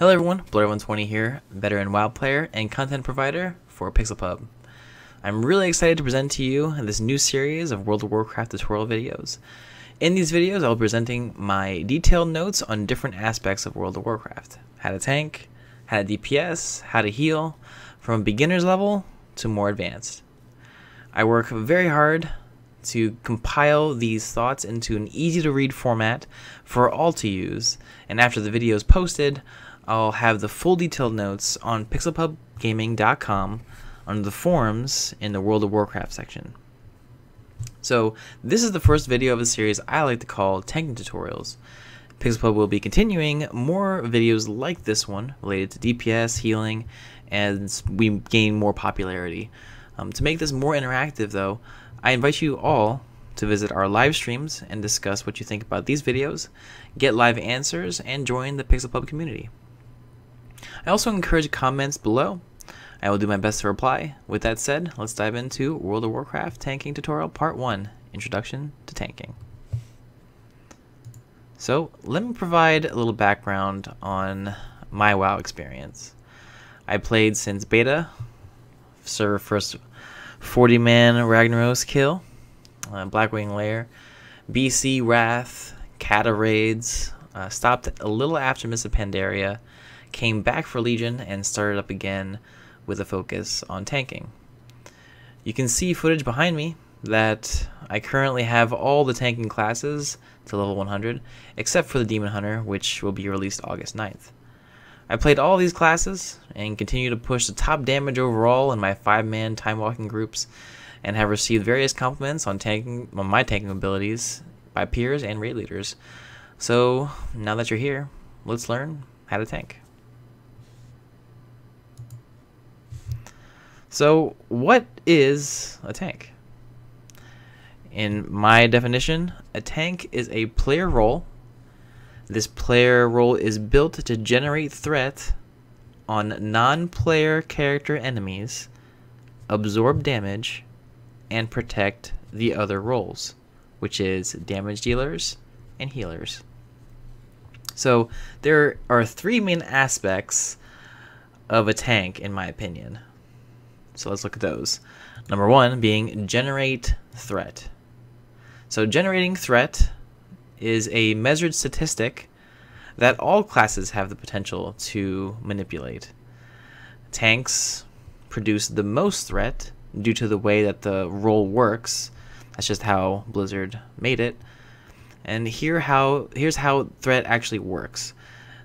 Hello everyone, Blur120 here, veteran WoW player and content provider for PixelPub. I'm really excited to present to you this new series of World of Warcraft tutorial videos. In these videos, I'll be presenting my detailed notes on different aspects of World of Warcraft. How to tank, how to DPS, how to heal, from beginner's level to more advanced. I work very hard to compile these thoughts into an easy to read format for all to use, and after the video is posted, I'll have the full detailed notes on pixelpubgaming.com under the forums in the World of Warcraft section. So this is the first video of a series I like to call tanking tutorials. PixelPub will be continuing more videos like this one related to DPS, healing, as we gain more popularity. To make this more interactive though, I invite you all to visit our live streams and discuss what you think about these videos, get live answers, and join the PixelPub community. I also encourage comments below. I will do my best to reply. With that said, let's dive into World of Warcraft Tanking Tutorial Part 1, Introduction to Tanking. So, let me provide a little background on my WoW experience. I played since beta, server first 40-man Ragnaros kill, Blackwing Lair, BC Wrath, Kata raids, stopped a little after Mists of Pandaria, came back for Legion, and started up again with a focus on tanking. You can see footage behind me that I currently have all the tanking classes to level 100, except for the Demon Hunter, which will be released August 9th. I played all these classes and continue to push the top damage overall in my 5-man time walking groups, and have received various compliments on my tanking abilities by peers and raid leaders. So now that you're here, let's learn how to tank. So what is a tank? In my definition, a tank is a player role. This player role is built to generate threat on non-player character enemies, absorb damage, and protect the other roles, which is damage dealers and healers. So there are three main aspects of a tank in my opinion. So let's look at those. Number one being generate threat. So generating threat is a measured statistic that all classes have the potential to manipulate. Tanks produce the most threat due to the way that the role works. That's just how Blizzard made it. And here's how threat actually works.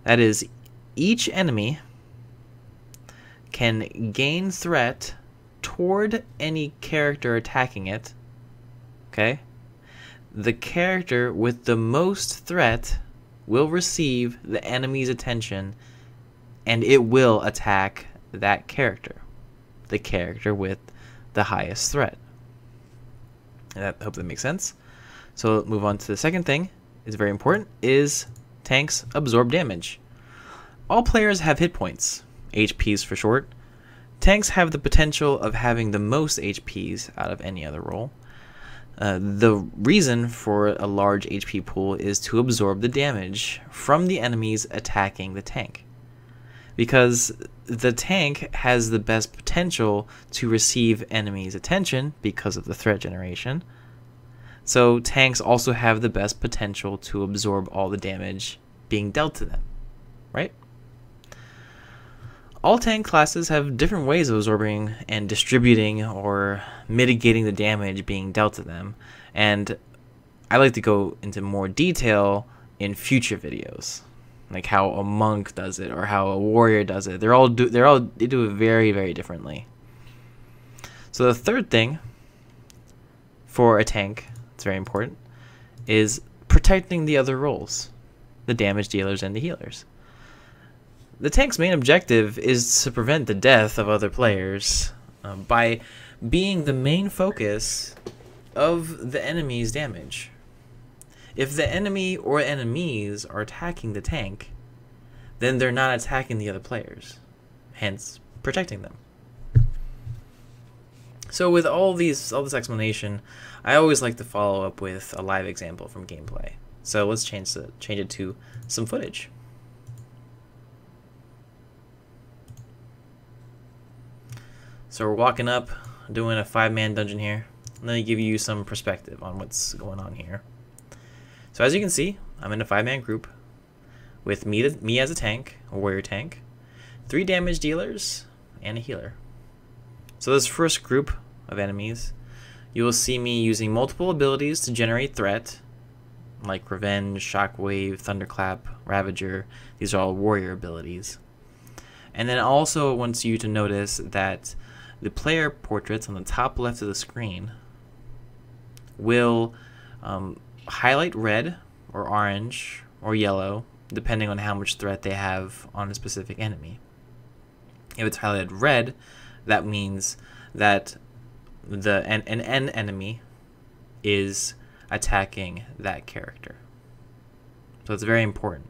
That is, each enemy can gain threat toward any character attacking it. Okay? The character with the most threat will receive the enemy's attention, and it will attack that character, the character with the highest threat. I hope that makes sense. So move on to the second thing, is very important, is tanks absorb damage. All players have hit points, HPs for short. Tanks have the potential of having the most HPs out of any other role. The reason for a large HP pool is to absorb the damage from the enemies attacking the tank, because the tank has the best potential to receive enemies' attention because of the threat generation. So tanks also have the best potential to absorb all the damage being dealt to them, right? All tank classes have different ways of absorbing and distributing or mitigating the damage being dealt to them, and I like to go into more detail in future videos, like how a monk does it or how a warrior does it. They do it very, very differently. So the third thing for a tank, it's very important, is protecting the other roles, the damage dealers and the healers. The tank's main objective is to prevent the death of other players by being the main focus of the enemy's damage. If the enemy or enemies are attacking the tank, then they're not attacking the other players, hence protecting them. So with all this explanation, I always like to follow up with a live example from gameplay. So let's change it to some footage. So we're walking up, doing a 5-man dungeon here. Let me give you some perspective on what's going on here. So as you can see, I'm in a 5-man group with me as a tank, a warrior tank, 3 damage dealers, and a healer. So this first group of enemies, you will see me using multiple abilities to generate threat, like Revenge, Shockwave, Thunderclap, Ravager. These are all warrior abilities. And then also wants you to notice that the player portraits on the top left of the screen will highlight red or orange or yellow, depending on how much threat they have on a specific enemy. If it's highlighted red, that means that an enemy is attacking that character. So it's very important.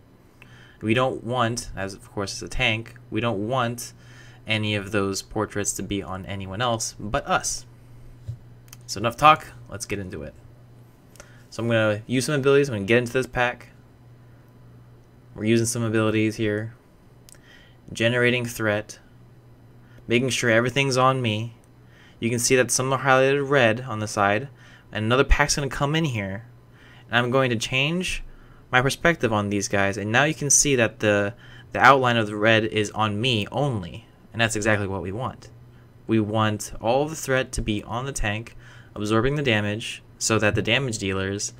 We don't want, as a tank, we don't want any of those portraits to be on anyone else but us. So enough talk, let's get into it. So I'm going to use some abilities. I'm going to get into this pack. We're using some abilities here. Generating threat. Making sure everything's on me. You can see that some are highlighted red on the side. And another pack's going to come in here. And I'm going to change my perspective on these guys. And now you can see that the outline of the red is on me only. And that's exactly what we want. We want all the threat to be on the tank, absorbing the damage, so that the damage dealers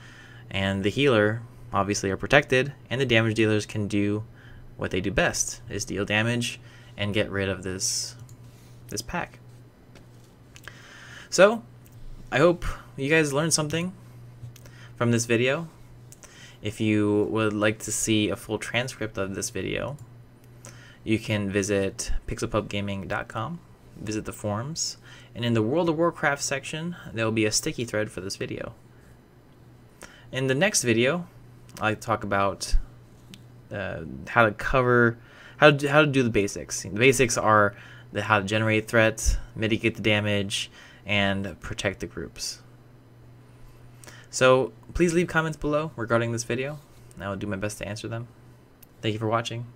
and the healer obviously are protected, and the damage dealers can do what they do best, is deal damage and get rid of this pack. So I hope you guys learned something from this video. If you would like to see a full transcript of this video, you can visit pixelpubgaming.com, visit the forums, and in the World of Warcraft section, there will be a sticky thread for this video. In the next video, I talk about how to do the basics. The basics are how to generate threats, mitigate the damage, and protect the groups. So please leave comments below regarding this video, and I will do my best to answer them. Thank you for watching.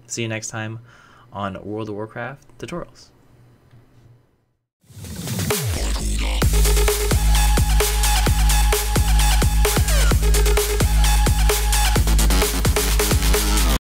See you next time on World of Warcraft tutorials.